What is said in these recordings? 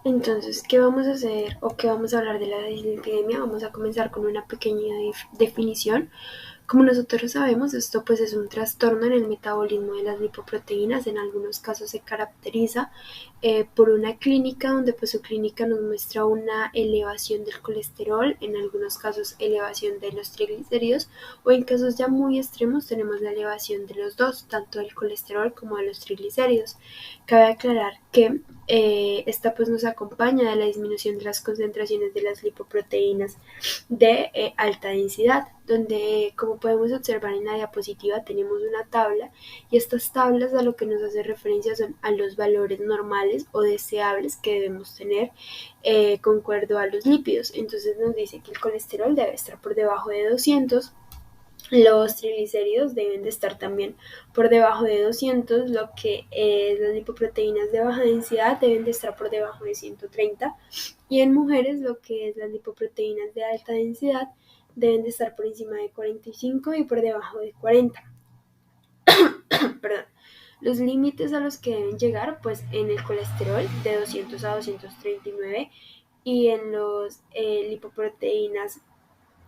Entonces, ¿qué vamos a hacer o qué vamos a hablar de la dislipidemia? Vamos a comenzar con una pequeña definición. Como nosotros sabemos, esto pues es un trastorno en el metabolismo de las lipoproteínas. En algunos casos se caracteriza por una clínica donde pues su clínica nos muestra una elevación del colesterol, en algunos casos elevación de los triglicéridos, o en casos ya muy extremos tenemos la elevación de los dos, tanto del colesterol como de los triglicéridos. Cabe aclarar que esta pues nos acompaña de la disminución de las concentraciones de las lipoproteínas de alta densidad, donde como podemos observar en la diapositiva tenemos una tabla, y estas tablas a lo que nos hace referencia son a los valores normales o deseables que debemos tener concuerdo a los lípidos. Entonces nos dice que el colesterol debe estar por debajo de 200. Los triglicéridos deben de estar también por debajo de 200, lo que las lipoproteínas de baja densidad deben de estar por debajo de 130, y en mujeres lo que es las lipoproteínas de alta densidad deben de estar por encima de 45 y por debajo de 40. Perdón. Los límites a los que deben llegar, pues en el colesterol de 200 a 239, y en los lipoproteínas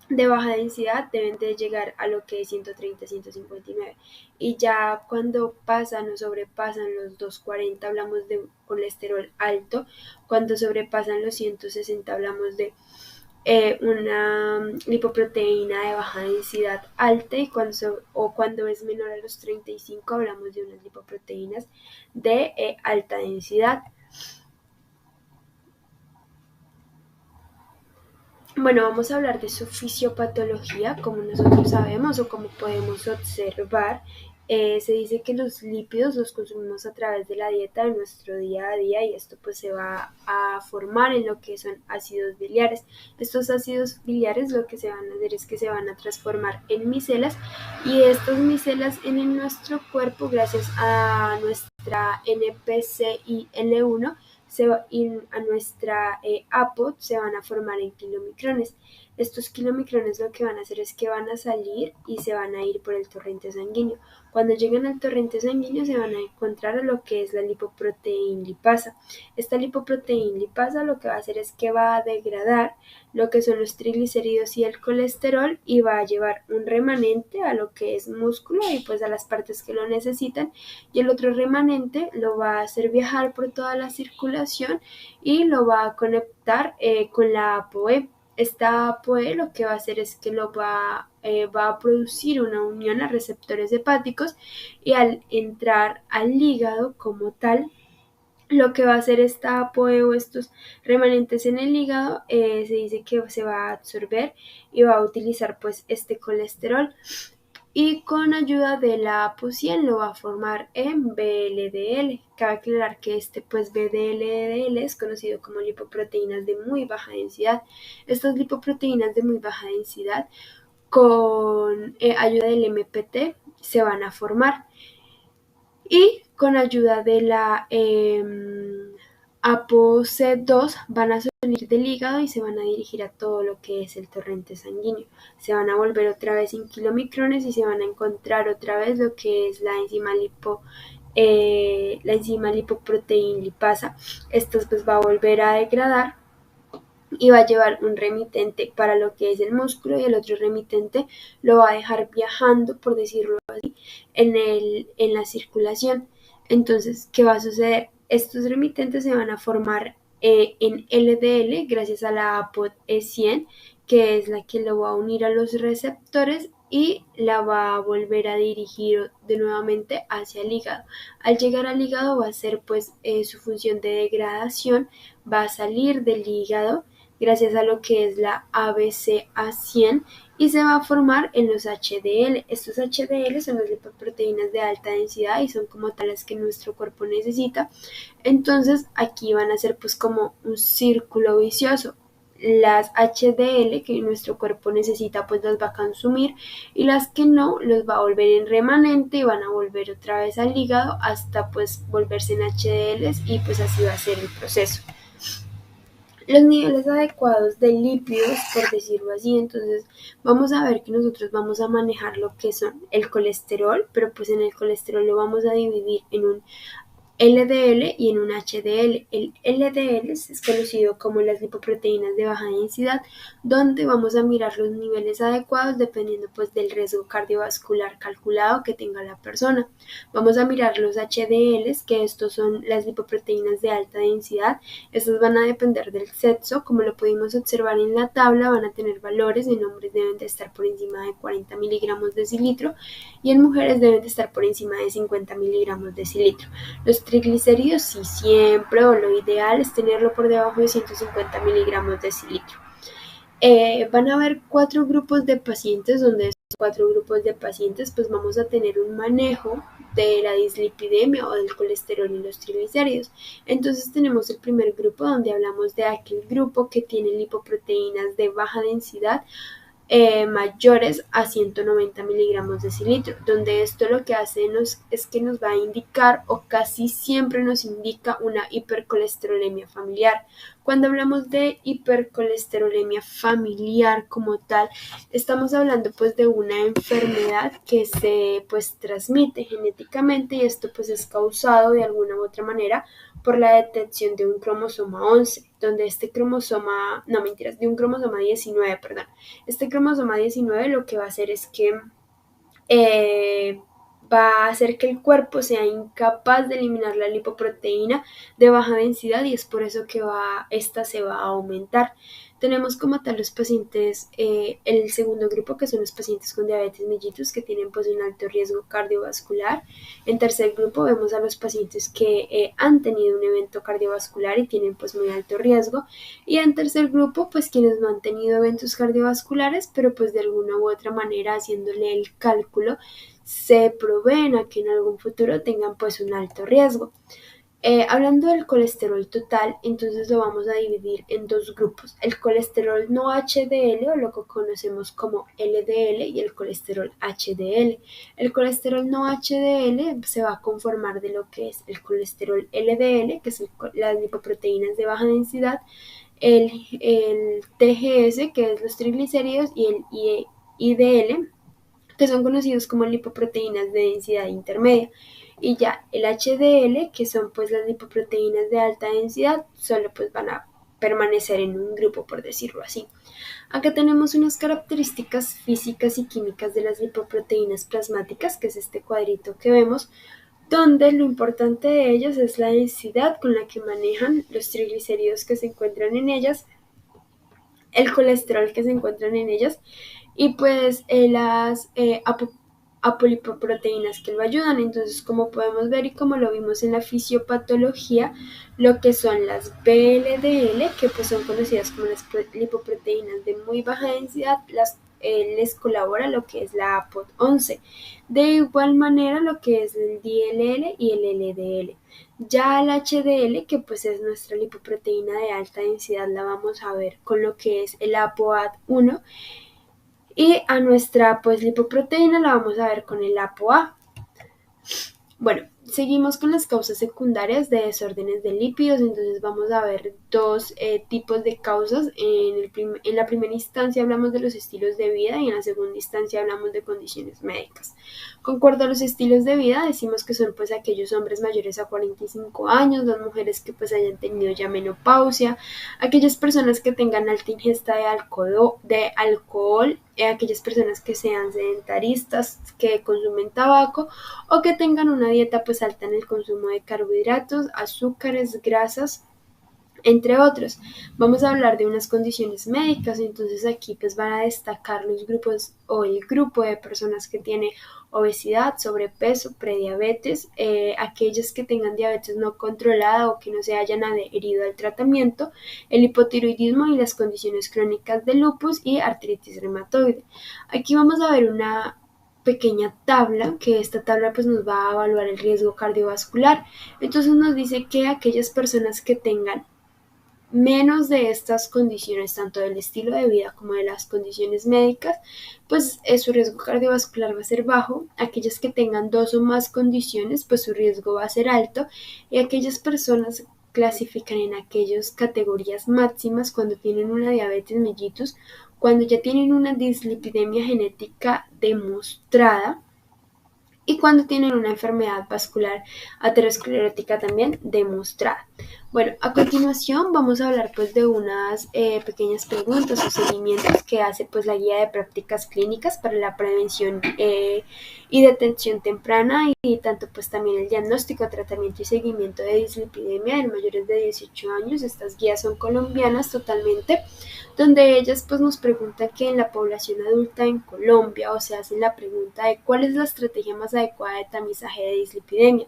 de baja densidad deben de llegar a lo que es 130-159, y ya cuando pasan o sobrepasan los 240 hablamos de colesterol alto, cuando sobrepasan los 160 hablamos de una lipoproteína de baja densidad alta, y cuando es menor a los 35 hablamos de unas lipoproteínas de alta densidad. Bueno, vamos a hablar de su fisiopatología. Como nosotros sabemos o como podemos observar, se dice que los lípidos los consumimos a través de la dieta de nuestro día a día, y esto pues se va a formar en lo que son ácidos biliares. Estos ácidos biliares lo que se van a hacer es que se van a transformar en micelas, y estas micelas en nuestro cuerpo, gracias a nuestra NPCIL1, y a nuestra APOT, se van a formar en kilomicrones. Estos kilomicrones lo que van a hacer es que van a salir y se van a ir por el torrente sanguíneo. Cuando lleguen al torrente sanguíneo se van a encontrar a lo que es la lipoproteína lipasa. Esta lipoproteína lipasa lo que va a hacer es que va a degradar lo que son los triglicéridos y el colesterol, y va a llevar un remanente a lo que es músculo y pues a las partes que lo necesitan, y el otro remanente lo va a hacer viajar por toda la circulación y lo va a conectar con la ApoE. Esta ApoE lo que va a hacer es que va a producir una unión a receptores hepáticos, y al entrar al hígado como tal, lo que va a hacer esta ApoE o estos remanentes en el hígado, se dice que se va a absorber y va a utilizar pues este colesterol, y con ayuda de la ApoC lo va a formar en VLDL. Cabe aclarar que este pues VLDL es conocido como lipoproteínas de muy baja densidad. Estas lipoproteínas de muy baja densidad, con ayuda del MPT, se van a formar, y con ayuda de la ApoC2 van a salir del hígado y se van a dirigir a todo lo que es el torrente sanguíneo. Se van a volver otra vez en kilomicrones y se van a encontrar otra vez lo que es la enzima lipoproteína lipasa. Esto pues va a volver a degradar y va a llevar un remitente para lo que es el músculo, y el otro remitente lo va a dejar viajando, por decirlo así, en la circulación. Entonces, ¿qué va a suceder? Estos remitentes se van a formar en LDL gracias a la ApoE100, que es la que lo va a unir a los receptores y la va a volver a dirigir de nuevamente hacia el hígado. Al llegar al hígado va a hacer pues su función de degradación, va a salir del hígado gracias a lo que es la ABCA100, y se va a formar en los HDL. Estos HDL son las lipoproteínas de alta densidad y son como tales que nuestro cuerpo necesita. Entonces aquí van a ser pues como un círculo vicioso. Las HDL que nuestro cuerpo necesita pues las va a consumir, y las que no los va a volver en remanente y van a volver otra vez al hígado hasta pues volverse en HDLs, y pues así va a ser el proceso. Los niveles adecuados de lípidos, por decirlo así. Entonces vamos a ver que nosotros vamos a manejar lo que son el colesterol, pero pues en el colesterol lo vamos a dividir en un LDL y en un HDL. El LDL es conocido como las lipoproteínas de baja densidad, donde vamos a mirar los niveles adecuados dependiendo pues del riesgo cardiovascular calculado que tenga la persona. Vamos a mirar los HDLs, que estos son las lipoproteínas de alta densidad. Estos van a depender del sexo, como lo pudimos observar en la tabla, van a tener valores. En hombres deben de estar por encima de 40 miligramos decilitro y en mujeres deben de estar por encima de 50 miligramos decilitro. Los triglicéridos sí siempre, o lo ideal es tenerlo por debajo de 150 miligramos decilitro. Van a haber 4 grupos de pacientes, donde estos 4 grupos de pacientes pues vamos a tener un manejo de la dislipidemia o del colesterol y los triglicéridos. Entonces tenemos el primer grupo, donde hablamos de aquel grupo que tiene lipoproteínas de baja densidad mayores a 190 miligramos decilitro, donde esto lo que hace es que nos va a indicar, o casi siempre nos indica, una hipercolesterolemia familiar. Cuando hablamos de hipercolesterolemia familiar como tal, estamos hablando pues de una enfermedad que se pues transmite genéticamente, y esto pues es causado de alguna u otra manera por la detección de un cromosoma 11, donde este cromosoma, no mentiras, de un cromosoma 19, perdón. Este cromosoma 19 lo que va a hacer es que va a hacer que el cuerpo sea incapaz de eliminar la lipoproteína de baja densidad, y es por eso que esta se va a aumentar. Tenemos como tal los pacientes, el segundo grupo, que son los pacientes con diabetes mellitus, que tienen pues un alto riesgo cardiovascular. En tercer grupo vemos a los pacientes que han tenido un evento cardiovascular y tienen pues muy alto riesgo. Y en tercer grupo pues quienes no han tenido eventos cardiovasculares, pero pues de alguna u otra manera, haciéndole el cálculo, se proveen a que en algún futuro tengan pues un alto riesgo. Hablando del colesterol total, entonces lo vamos a dividir en 2 grupos: el colesterol no HDL, o lo que conocemos como LDL, y el colesterol HDL. El colesterol no HDL se va a conformar de lo que es el colesterol LDL, que es las lipoproteínas de baja densidad, el TGS, que es los triglicéridos, y el IDL, que son conocidos como lipoproteínas de densidad intermedia. Y ya el HDL, que son pues las lipoproteínas de alta densidad, solo pues van a permanecer en un grupo, por decirlo así. Acá tenemos unas características físicas y químicas de las lipoproteínas plasmáticas, que es este cuadrito que vemos, donde lo importante de ellas es la densidad con la que manejan los triglicéridos que se encuentran en ellas, el colesterol que se encuentran en ellas, y pues las apolipoproteínas que lo ayudan. Entonces, como podemos ver y como lo vimos en la fisiopatología, lo que son las VLDL, que pues son conocidas como las lipoproteínas de muy baja densidad, les colabora lo que es la APOD11. De igual manera, lo que es el DLL y el LDL. Ya el HDL, que pues es nuestra lipoproteína de alta densidad, la vamos a ver con lo que es el ApoA1, y a nuestra pues lipoproteína la vamos a ver con el ApoA. Bueno, seguimos con las causas secundarias de desórdenes de lípidos. Entonces vamos a ver 2 tipos de causas. En la primera instancia hablamos de los estilos de vida, y en la segunda instancia hablamos de condiciones médicas. Concuerdo a los estilos de vida, decimos que son pues aquellos hombres mayores a 45 años, las mujeres que pues hayan tenido ya menopausia, aquellas personas que tengan alta ingesta de alcohol, aquellas personas que sean sedentaristas, que consumen tabaco, o que tengan una dieta pues alta en el consumo de carbohidratos, azúcares, grasas, entre otros. Vamos a hablar de unas condiciones médicas. Entonces aquí pues van a destacar los grupos, o el grupo de personas que tiene obesidad, sobrepeso, prediabetes, aquellos que tengan diabetes no controlada o que no se hayan adherido al tratamiento, el hipotiroidismo y las condiciones crónicas de lupus y artritis reumatoide. Aquí vamos a ver una pequeña tabla, que esta tabla pues nos va a evaluar el riesgo cardiovascular. Entonces nos dice que aquellas personas que tengan menos de estas condiciones, tanto del estilo de vida como de las condiciones médicas, pues su riesgo cardiovascular va a ser bajo. Aquellas que tengan 2 o más condiciones, pues su riesgo va a ser alto, y aquellas personas clasifican en aquellas categorías máximas cuando tienen una diabetes mellitus, cuando ya tienen una dislipidemia genética demostrada, y cuando tienen una enfermedad vascular aterosclerótica también demostrada. Bueno, a continuación vamos a hablar pues de unas pequeñas preguntas o seguimientos que hace pues la guía de prácticas clínicas para la prevención y detención temprana y tanto pues también el diagnóstico, tratamiento y seguimiento de dislipidemia en mayores de 18 años. Estas guías son colombianas totalmente, donde ellas pues nos preguntan que en la población adulta en Colombia, o sea, hacen la pregunta de cuál es la estrategia más adecuada de tamizaje de dislipidemia,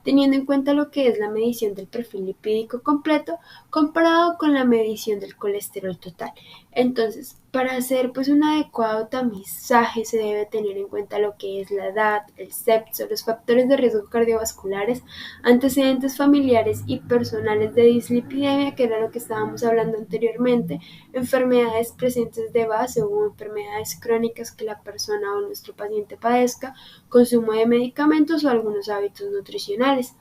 teniendo en cuenta lo que es la medición del perfil lipídico completo comparado con la medición del colesterol total. Entonces, para hacer pues un adecuado tamizaje se debe tener en cuenta lo que es la edad, el sexo, los factores de riesgo cardiovasculares, antecedentes familiares y personales de dislipidemia, que era lo que estábamos hablando anteriormente, enfermedades presentes de base o enfermedades crónicas que la persona o nuestro paciente padezca, consumo de medicamentos o algunos hábitos nutricionales.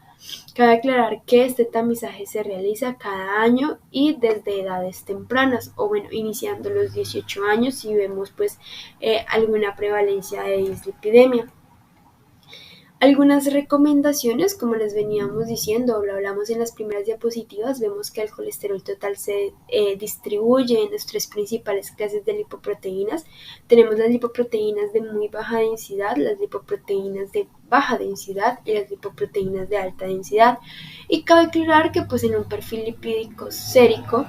Cabe aclarar que este tamizaje se realiza cada año y desde edades tempranas, o bueno, iniciando los 18 años si vemos pues alguna prevalencia de dislipidemia. Algunas recomendaciones, como les veníamos diciendo o lo hablamos en las primeras diapositivas, vemos que el colesterol total se distribuye en las tres principales clases de lipoproteínas. Tenemos las lipoproteínas de muy baja densidad, las lipoproteínas de baja densidad y las lipoproteínas de alta densidad. Y cabe aclarar que pues en un perfil lipídico sérico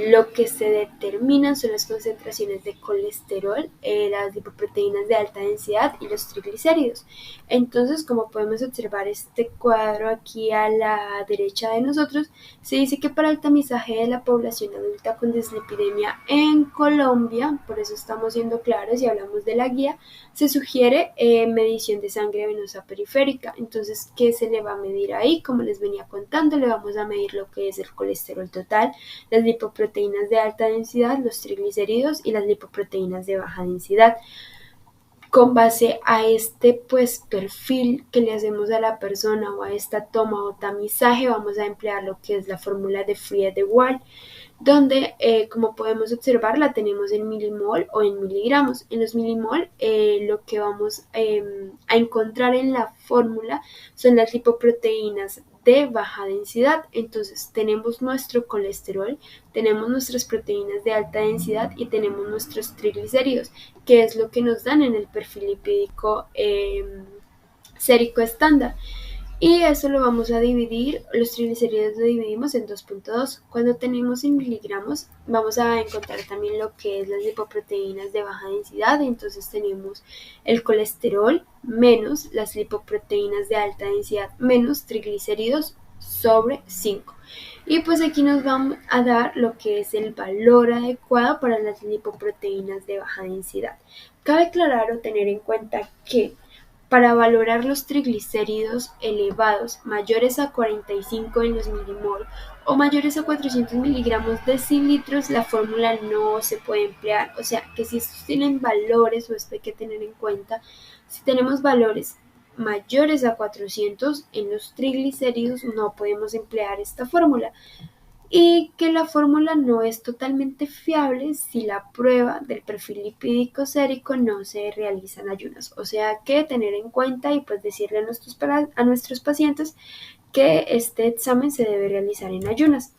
lo que se determinan son las concentraciones de colesterol, las lipoproteínas de alta densidad y los triglicéridos. Entonces, como podemos observar este cuadro aquí a la derecha de nosotros, se dice que para el tamizaje de la población adulta con dislipidemia en Colombia, por eso estamos siendo claros y hablamos de la guía, se sugiere medición de sangre venosa periférica. Entonces, ¿qué se le va a medir ahí? Como les venía contando, le vamos a medir lo que es el colesterol total, las lipoproteínas de alta densidad, los triglicéridos y las lipoproteínas de baja densidad. Con base a este pues perfil que le hacemos a la persona o a esta toma o tamizaje, vamos a emplear lo que es la fórmula de Friede-Wahl, donde como podemos observar la tenemos en milimol o en miligramos. En los milimol lo que vamos a encontrar en la fórmula son las lipoproteínas de baja densidad. Entonces tenemos nuestro colesterol, tenemos nuestras proteínas de alta densidad y tenemos nuestros triglicéridos, que es lo que nos dan en el perfil lipídico sérico estándar. Y eso lo vamos a dividir, los triglicéridos lo dividimos en 2.2. Cuando tenemos en miligramos vamos a encontrar también lo que es las lipoproteínas de baja densidad. Entonces tenemos el colesterol menos las lipoproteínas de alta densidad menos triglicéridos sobre 5. Y pues aquí nos vamos a dar lo que es el valor adecuado para las lipoproteínas de baja densidad. Cabe aclarar o tener en cuenta que para valorar los triglicéridos elevados mayores a 45 en los milimol o mayores a 400 miligramos de cilitros, la fórmula no se puede emplear. O sea que si estos tienen valores, o esto hay que tener en cuenta, si tenemos valores mayores a 400 en los triglicéridos, no podemos emplear esta fórmula. Y que la fórmula no es totalmente fiable si la prueba del perfil lipídico sérico no se realiza en ayunas. O sea que tener en cuenta y pues decirle a nuestros pacientes que este examen se debe realizar en ayunas.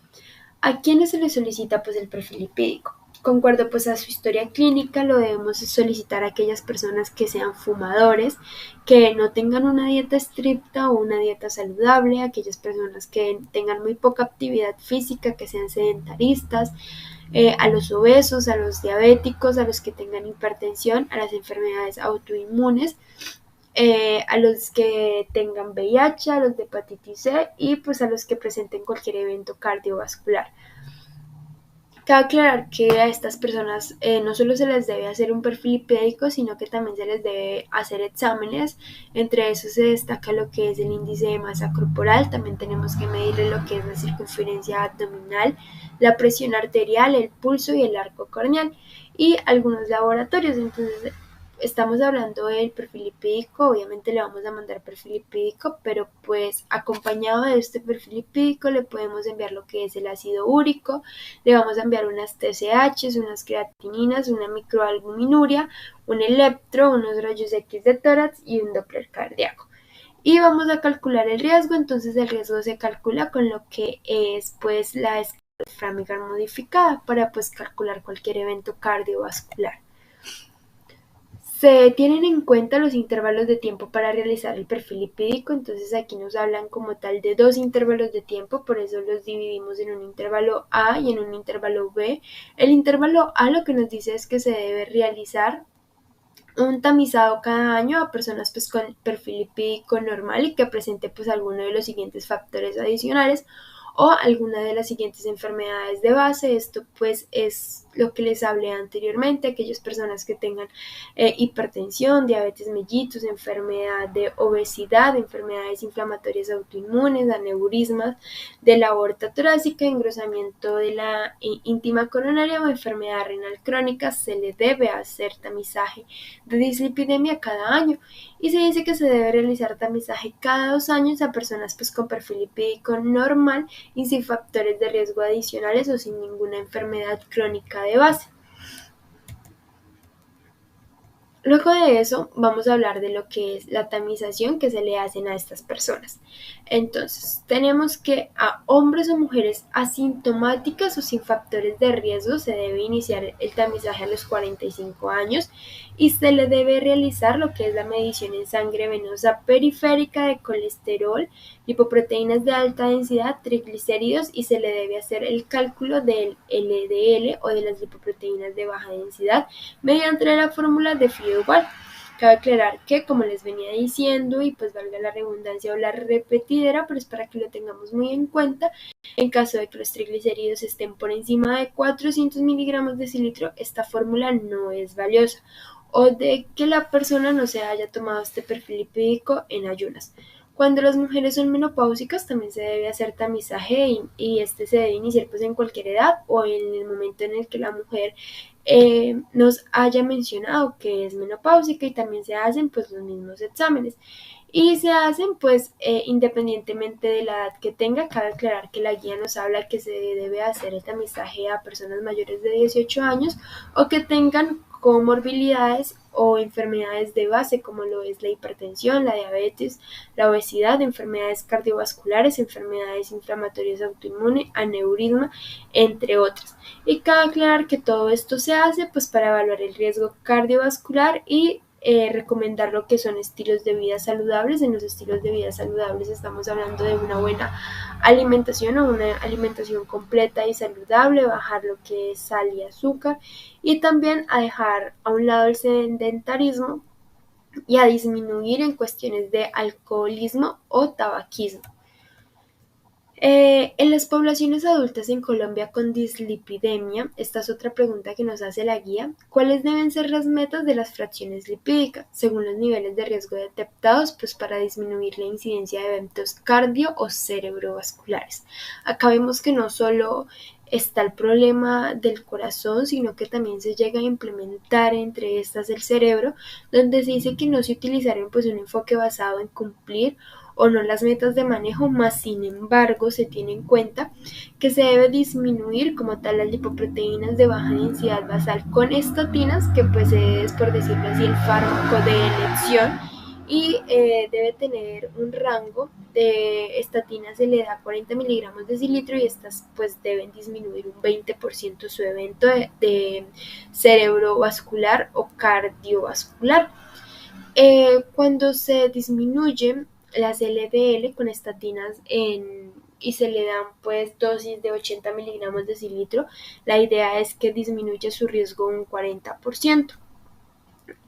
¿A quiénes se les solicita pues el perfil lipídico? Concuerdo pues a su historia clínica, lo debemos solicitar a aquellas personas que sean fumadores, que no tengan una dieta estricta o una dieta saludable, aquellas personas que tengan muy poca actividad física, que sean sedentaristas, a los obesos, a los diabéticos, a los que tengan hipertensión, a las enfermedades autoinmunes, a los que tengan VIH, a los de hepatitis C y pues a los que presenten cualquier evento cardiovascular. Cabe aclarar que a estas personas no solo se les debe hacer un perfil lipídico, sino que también se les debe hacer exámenes. Entre esos se destaca lo que es el índice de masa corporal, también tenemos que medirle lo que es la circunferencia abdominal, la presión arterial, el pulso y el arco craneal y algunos laboratorios. Entonces, estamos hablando del perfil lipídico, obviamente le vamos a mandar perfil lipídico, pero pues acompañado de este perfil lipídico le podemos enviar lo que es el ácido úrico, le vamos a enviar unas TSH, unas creatininas, una microalbuminuria, un electro, unos rayos X de tórax y un Doppler cardíaco. Y vamos a calcular el riesgo, entonces el riesgo se calcula con lo que es pues la escala de Framingham modificada para pues calcular cualquier evento cardiovascular. Se tienen en cuenta los intervalos de tiempo para realizar el perfil lipídico, entonces aquí nos hablan como tal de 2 intervalos de tiempo, por eso los dividimos en un intervalo A y en un intervalo B. El intervalo A lo que nos dice es que se debe realizar un tamizado cada año a personas pues con perfil lipídico normal y que presente pues alguno de los siguientes factores adicionales o alguna de las siguientes enfermedades de base. Esto pues es lo que les hablé anteriormente, aquellas personas que tengan hipertensión, diabetes mellitus, enfermedad de obesidad, enfermedades inflamatorias autoinmunes, aneurismas de la aorta torácica, engrosamiento de la íntima coronaria o enfermedad renal crónica, se le debe hacer tamizaje de dislipidemia cada año y se dice que se debe realizar tamizaje cada 2 años a personas pues con perfil lipídico normal y sin factores de riesgo adicionales o sin ninguna enfermedad crónica de base. Luego de eso vamos a hablar de lo que es la tamización que se le hacen a estas personas. Entonces tenemos que a hombres o mujeres asintomáticas o sin factores de riesgo se debe iniciar el tamizaje a los 45 años y se le debe realizar lo que es la medición en sangre venosa periférica de colesterol, lipoproteínas de alta densidad, triglicéridos y se le debe hacer el cálculo del LDL o de las lipoproteínas de baja densidad mediante la fórmula de Friedewald. Cabe aclarar que, como les venía diciendo, y pues valga la redundancia o la repetidera, pero es para que lo tengamos muy en cuenta, en caso de que los triglicéridos estén por encima de 400 miligramos de cilitro, esta fórmula no es valiosa, o de que la persona no se haya tomado este perfil lipídico en ayunas. Cuando las mujeres son menopáusicas también se debe hacer tamizaje y este se debe iniciar pues en cualquier edad o en el momento en el que la mujer nos haya mencionado que es menopáusica y también se hacen pues los mismos exámenes y se hacen pues independientemente de la edad que tenga. Cabe aclarar que la guía nos habla que se debe hacer el tamizaje a personas mayores de 18 años o que tengan comorbilidades o enfermedades de base como lo es la hipertensión, la diabetes, la obesidad, enfermedades cardiovasculares, enfermedades inflamatorias autoinmunes, aneurisma, entre otras. Y cabe aclarar que todo esto se hace pues para evaluar el riesgo cardiovascular y recomendar lo que son estilos de vida saludables. En los estilos de vida saludables estamos hablando de una buena alimentación o una alimentación completa y saludable, bajar lo que es sal y azúcar y también a dejar a un lado el sedentarismo y a disminuir en cuestiones de alcoholismo o tabaquismo. En las poblaciones adultas en Colombia con dislipidemia, esta es otra pregunta que nos hace la guía, ¿cuáles deben ser las metas de las fracciones lipídicas según los niveles de riesgo detectados pues para disminuir la incidencia de eventos cardio o cerebrovasculares? Acá vemos que no solo está el problema del corazón, sino que también se llega a implementar entre estas el cerebro, donde se dice que no se utilizaron pues un enfoque basado en cumplir o no las metas de manejo, más sin embargo se tiene en cuenta que se debe disminuir como tal las lipoproteínas de baja densidad basal con estatinas, que pues es por decirlo así el fármaco de elección y debe tener un rango de estatinas, se le da 40 miligramos de cilitro y estas pues deben disminuir un 20% su evento de cerebrovascular o cardiovascular. Cuando se disminuye las LDL con estatinas y se le dan pues dosis de 80 miligramos de cilitro, la idea es que disminuya su riesgo un 40%.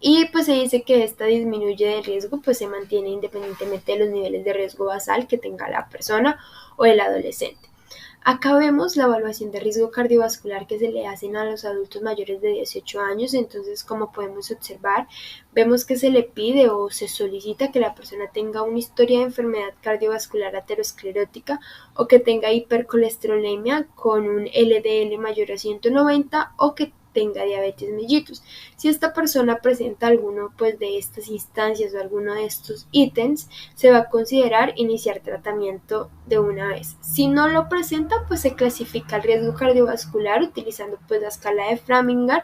Y pues se dice que esta disminuye de riesgo, pues se mantiene independientemente de los niveles de riesgo basal que tenga la persona o el adolescente. Acá vemos la evaluación de riesgo cardiovascular que se le hacen a los adultos mayores de 18 años, entonces como podemos observar, vemos que se le pide o se solicita que la persona tenga una historia de enfermedad cardiovascular aterosclerótica o que tenga hipercolesterolemia con un LDL mayor a 190 o que tenga diabetes mellitus. Si esta persona presenta alguno pues de estas instancias o alguno de estos ítems, se va a considerar iniciar tratamiento de una vez. Si no lo presenta, pues se clasifica el riesgo cardiovascular utilizando pues la escala de Framingham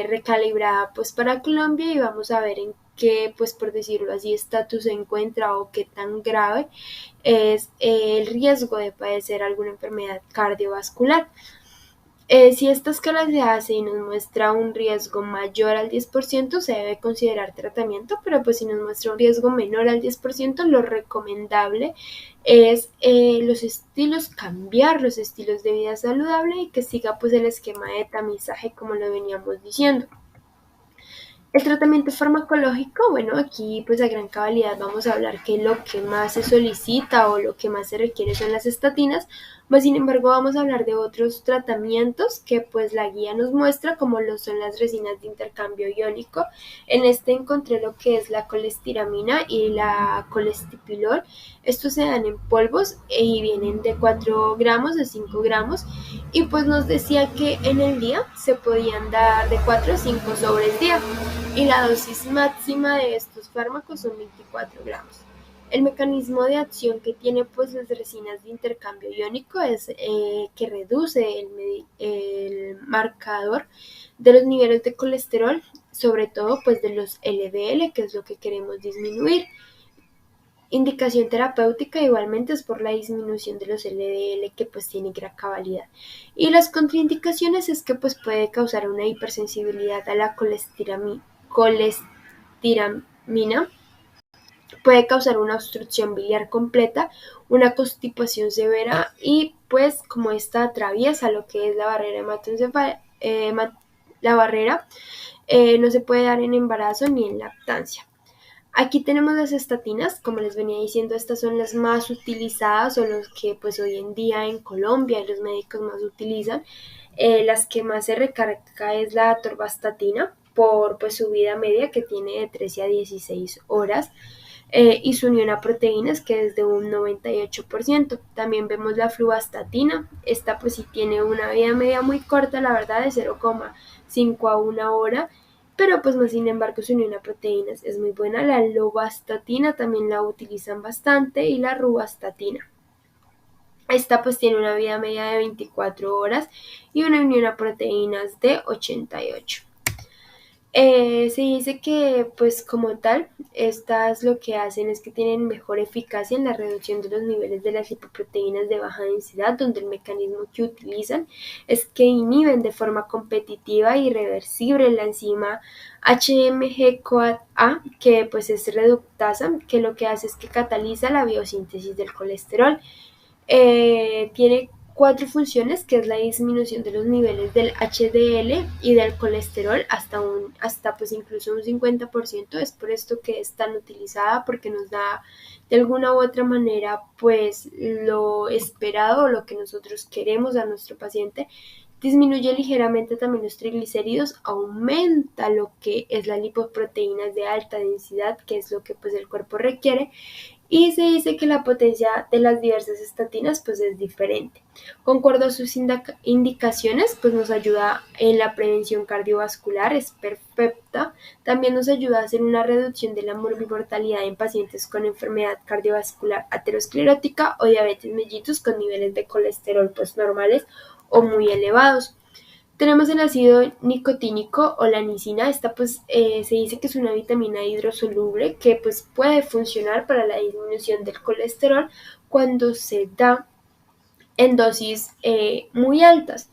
recalibrada pues para Colombia, y vamos a ver en qué, pues por decirlo así, estatus se encuentra o qué tan grave es el riesgo de padecer alguna enfermedad cardiovascular. Si esta escala se hace y nos muestra un riesgo mayor al 10%, se debe considerar tratamiento, pero pues si nos muestra un riesgo menor al 10%, lo recomendable es cambiar los estilos de vida saludable y que siga pues el esquema de tamizaje como lo veníamos diciendo. El tratamiento farmacológico, bueno, aquí pues a gran cabalidad vamos a hablar que lo que más se solicita o lo que más se requiere son las estatinas, mas sin embargo vamos a hablar de otros tratamientos que pues la guía nos muestra, como lo son las resinas de intercambio iónico. En este encontré lo que es la colestiramina y la colestipilol. Estos se dan en polvos y vienen de 4 gramos, de 5 gramos, y pues nos decía que en el día se podían dar de 4 a 5 sobres día, y la dosis máxima de estos fármacos son 24 gramos. El mecanismo de acción que tiene pues las resinas de intercambio iónico es que reduce el marcador de los niveles de colesterol, sobre todo pues de los LDL, que es lo que queremos disminuir. Indicación terapéutica igualmente es por la disminución de los LDL, que pues tiene gran cabalidad. Y las contraindicaciones es que pues puede causar una hipersensibilidad a la colestiramina, puede causar una obstrucción biliar completa, una constipación severa, y pues como esta atraviesa lo que es la barrera hematoencefálica, no se puede dar en embarazo ni en lactancia. Aquí tenemos las estatinas, como les venía diciendo, estas son las más utilizadas o los que pues hoy en día en Colombia los médicos más utilizan. Las que más se recarga es la atorvastatina por pues su vida media, que tiene de 13 a 16 horas. Y su unión a proteínas, que es de un 98%. También vemos la fluvastatina. Esta pues sí tiene una vida media muy corta, la verdad, de 0,5 a 1 hora, pero pues más sin embargo su unión a proteínas es muy buena. La lovastatina también la utilizan bastante, y la ruvastatina. Esta pues tiene una vida media de 24 horas y una unión a proteínas de 88. Se dice que pues como tal, estas lo que hacen es que tienen mejor eficacia en la reducción de los niveles de las lipoproteínas de baja densidad, donde el mecanismo que utilizan es que inhiben de forma competitiva e irreversible la enzima HMG-CoA, que pues es reductasa, que lo que hace es que cataliza la biosíntesis del colesterol. Tiene 4 funciones, que es la disminución de los niveles del HDL y del colesterol hasta pues incluso un 50%. Es por esto que es tan utilizada, porque nos da de alguna u otra manera pues lo esperado o lo que nosotros queremos a nuestro paciente. Disminuye ligeramente también los triglicéridos, aumenta lo que es la lipoproteínas de alta densidad, que es lo que pues el cuerpo requiere, y se dice que la potencia de las diversas estatinas pues es diferente. Concuerdo a sus indicaciones, pues nos ayuda en la prevención cardiovascular, es perfecta. También nos ayuda a hacer una reducción de la mortalidad en pacientes con enfermedad cardiovascular aterosclerótica o diabetes mellitus con niveles de colesterol pues normales o muy elevados. Tenemos el ácido nicotínico o la nicina. Esta pues se dice que es una vitamina hidrosoluble que pues puede funcionar para la disminución del colesterol cuando se da en dosis muy altas.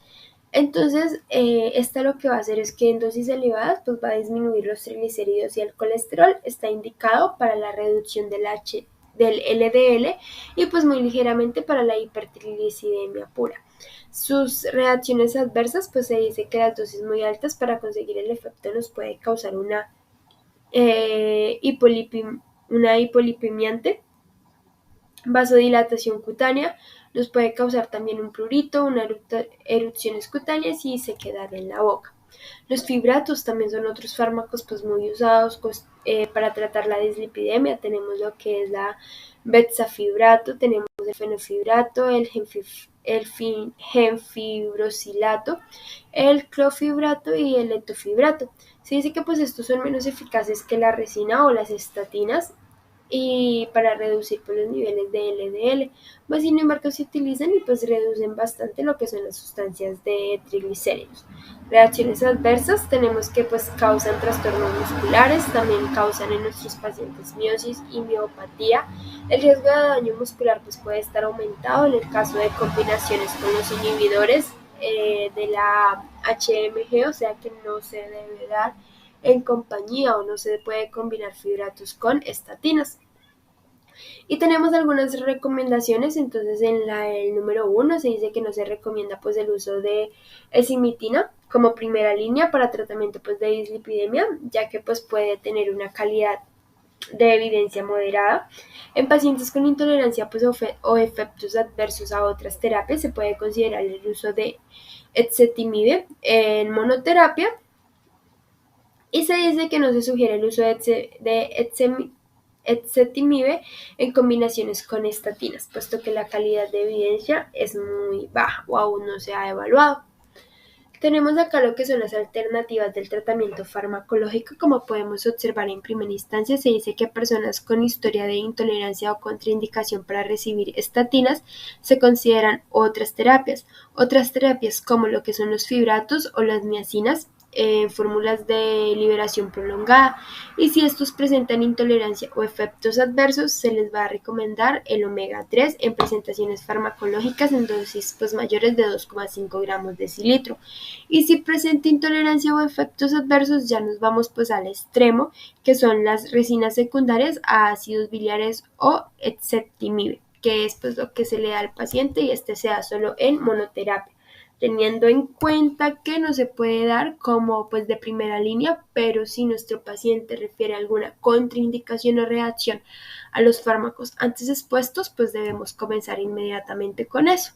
Entonces, esta lo que va a hacer es que en dosis elevadas pues va a disminuir los triglicéridos y el colesterol. Está indicado para la reducción del LDL y pues muy ligeramente para la hipertriglicidemia pura. Sus reacciones adversas, pues se dice que las dosis muy altas para conseguir el efecto nos puede causar una hipolipemiante, vasodilatación cutánea, nos puede causar también un prurito, una erupciones cutáneas y sequedad en la boca. Los fibratos también son otros fármacos pues muy usados para tratar la dislipidemia. Tenemos lo que es la betafibrato, tenemos pues el fenofibrato, el genfibrosilato, el clofibrato y el etofibrato. Se dice que pues estos son menos eficaces que la resina o las estatinas y para reducir pues, los niveles de LDL, pues sin embargo se utilizan y pues reducen bastante lo que son las sustancias de triglicéridos. Reacciones adversas tenemos que pues causan trastornos musculares, también causan en nuestros pacientes miosis y miopatía. El riesgo de daño muscular pues puede estar aumentado en el caso de combinaciones con los inhibidores de la HMG, o sea que no se debe dar en compañía o no se puede combinar fibratos con estatinas. Y tenemos algunas recomendaciones, entonces el número 1 se dice que no se recomienda pues el uso de esimitina como primera línea para tratamiento pues de dislipidemia, ya que pues puede tener una calidad de evidencia moderada. En pacientes con intolerancia pues, o efectos adversos a otras terapias se puede considerar el uso de ezetimibe en monoterapia y se dice que no se sugiere el uso de ezetimibe en combinaciones con estatinas, puesto que la calidad de evidencia es muy baja o aún no se ha evaluado. Tenemos acá lo que son las alternativas del tratamiento farmacológico. Como podemos observar en primera instancia, se dice que personas con historia de intolerancia o contraindicación para recibir estatinas se consideran otras terapias. Otras terapias como lo que son los fibratos o las niacinas en fórmulas de liberación prolongada, y si estos presentan intolerancia o efectos adversos se les va a recomendar el omega 3 en presentaciones farmacológicas en dosis pues, mayores de 2,5 gramos de decilitro, y si presenta intolerancia o efectos adversos ya nos vamos pues al extremo, que son las resinas secundarias a ácidos biliares o ezetimibe, que es pues lo que se le da al paciente y este se da solo en monoterapia, teniendo en cuenta que no se puede dar como pues de primera línea, pero si nuestro paciente refiere a alguna contraindicación o reacción a los fármacos antes expuestos, pues debemos comenzar inmediatamente con eso.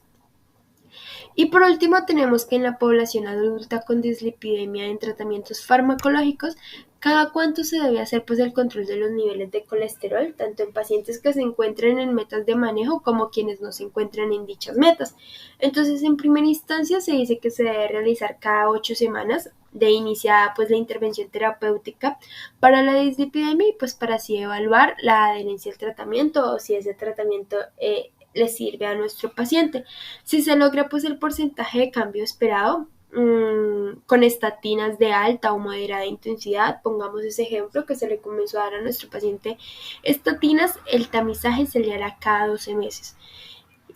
Y por último tenemos que en la población adulta con dislipidemia en tratamientos farmacológicos, cada cuánto se debe hacer pues el control de los niveles de colesterol, tanto en pacientes que se encuentren en metas de manejo como quienes no se encuentran en dichas metas. Entonces en primera instancia se dice que se debe realizar cada 8 semanas de iniciada pues la intervención terapéutica para la dislipidemia y pues para así evaluar la adherencia al tratamiento o si ese tratamiento le sirve a nuestro paciente. Si se logra pues el porcentaje de cambio esperado con estatinas de alta o moderada intensidad, pongamos ese ejemplo que se le comenzó a dar a nuestro paciente estatinas, el tamizaje se le hará cada 12 meses.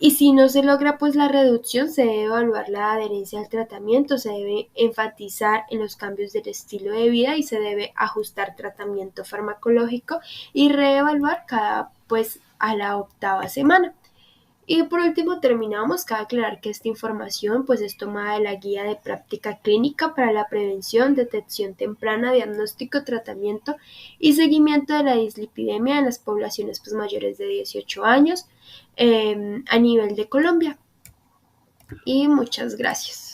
Y si no se logra pues la reducción, se debe evaluar la adherencia al tratamiento, se debe enfatizar en los cambios del estilo de vida y se debe ajustar tratamiento farmacológico y reevaluar cada pues a la 8ª semana. Y por último terminamos, cabe aclarar que esta información pues es tomada de la guía de práctica clínica para la prevención, detección temprana, diagnóstico, tratamiento y seguimiento de la dislipidemia en las poblaciones pues mayores de 18 años a nivel de Colombia. Y muchas gracias.